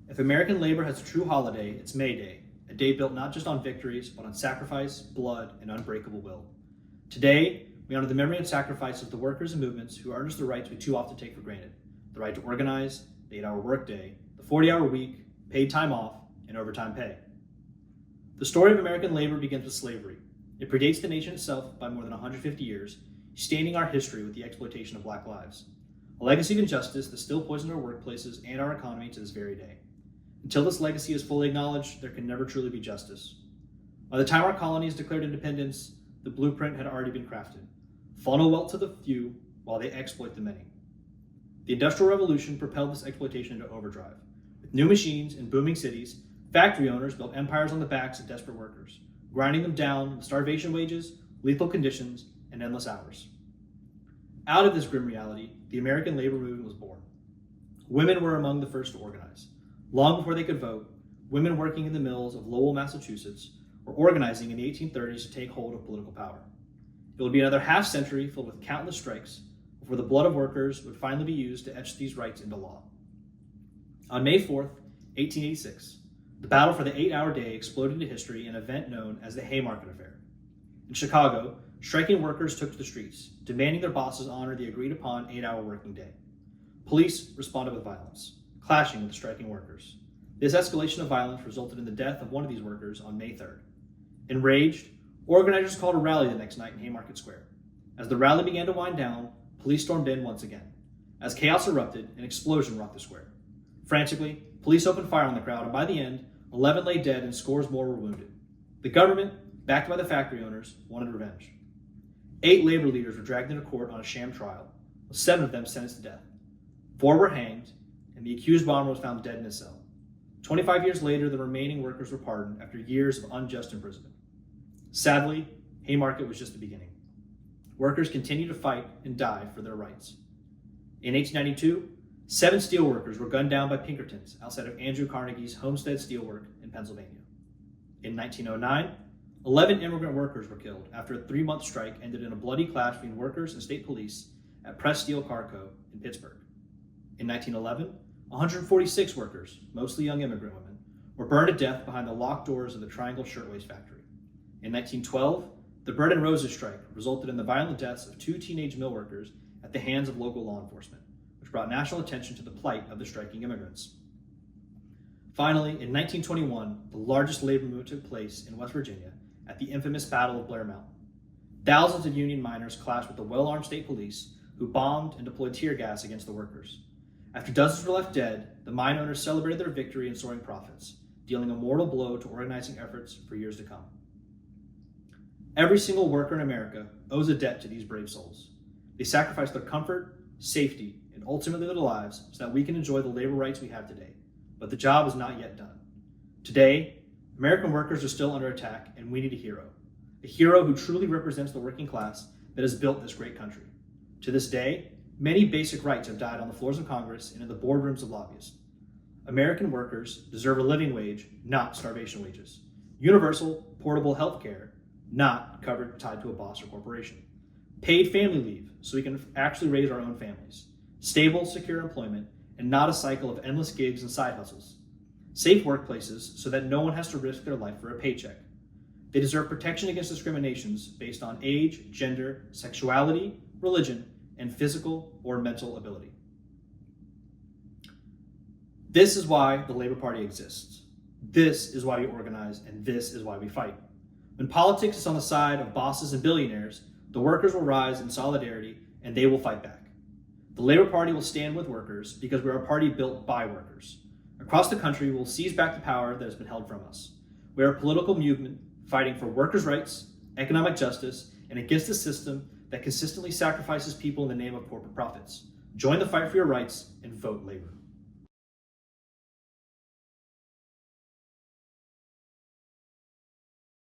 If American labor has a true holiday, it's May Day, a day built not just on victories, but on sacrifice, blood, and unbreakable will. Today, we honor the memory and sacrifice of the workers and movements who earned us the rights we too often take for granted: the right to organize, the 8-hour workday, the 40-hour week, paid time off, and overtime pay. The story of American labor begins with slavery. It predates the nation itself by more than 150 years, staining our history with the exploitation of Black lives. A legacy of injustice that still poisons our workplaces and our economy to this very day. Until this legacy is fully acknowledged, there can never truly be justice. By the time our colonies declared independence, the blueprint had already been crafted. Funnel wealth to the few while they exploit the many. The Industrial Revolution propelled this exploitation into overdrive. With new machines and booming cities, factory owners built empires on the backs of desperate workers, grinding them down with starvation wages, lethal conditions, and endless hours. Out of this grim reality, the American labor movement was born. Women were among the first to organize. Long before they could vote, women working in the mills of Lowell, Massachusetts, were organizing in the 1830s to take hold of political power. It would be another half century filled with countless strikes before the blood of workers would finally be used to etch these rights into law. On May 4th, 1886, the battle for the 8-hour day exploded into history in an event known as the Haymarket Affair. In Chicago, striking workers took to the streets, demanding their bosses honor the agreed-upon 8-hour working day. Police responded with violence, clashing with the striking workers. This escalation of violence resulted in the death of one of these workers on May 3rd. Enraged, organizers called a rally the next night in Haymarket Square. As the rally began to wind down, police stormed in once again. As chaos erupted, an explosion rocked the square. Frantically, police opened fire on the crowd, and by the end, 11 lay dead and scores more were wounded. The government, backed by the factory owners, wanted revenge. 8 labor leaders were dragged into court on a sham trial, with 7 of them sentenced to death. 4 were hanged, and the accused bomber was found dead in his cell. 25 years later, the remaining workers were pardoned after years of unjust imprisonment. Sadly, Haymarket was just the beginning. Workers continued to fight and die for their rights. In 1892, 7 steelworkers were gunned down by Pinkertons outside of Andrew Carnegie's Homestead Steelwork in Pennsylvania. In 1909, 11 immigrant workers were killed after a 3-month strike ended in a bloody clash between workers and state police at Press Steel Car Co. in Pittsburgh. In 1911, 146 workers, mostly young immigrant women, were burned to death behind the locked doors of the Triangle Shirtwaist Factory. In 1912, the Bread and Roses strike resulted in the violent deaths of 2 teenage mill workers at the hands of local law enforcement, which brought national attention to the plight of the striking immigrants. Finally, in 1921, the largest labor movement took place in West Virginia at the infamous Battle of Blair Mountain. Thousands of Union miners clashed with the well-armed state police, who bombed and deployed tear gas against the workers. After dozens were left dead, the mine owners celebrated their victory and soaring profits, dealing a mortal blow to organizing efforts for years to come. Every single worker in America owes a debt to these brave souls. They sacrificed their comfort, safety, and ultimately their lives so that we can enjoy the labor rights we have today. But the job is not yet done. Today, American workers are still under attack, and we need a hero who truly represents the working class that has built this great country. To this day, many basic rights have died on the floors of Congress and in the boardrooms of lobbyists. American workers deserve a living wage, not starvation wages. Universal, portable health care, not covered tied to a boss or corporation. Paid family leave, so we can actually raise our own families. Stable, secure employment, and not a cycle of endless gigs and side hustles. Safe workplaces so that no one has to risk their life for a paycheck. They deserve protection against discriminations based on age, gender, sexuality, religion, and physical or mental ability. This is why the Labor Party exists. This is why we organize, and this is why we fight. When politics is on the side of bosses and billionaires, the workers will rise in solidarity and they will fight back. The Labor Party will stand with workers because we are a party built by workers. Across the country, we will seize back the power that has been held from us. We are a political movement fighting for workers' rights, economic justice, and against a system that consistently sacrifices people in the name of corporate profits. Join the fight for your rights and vote labor.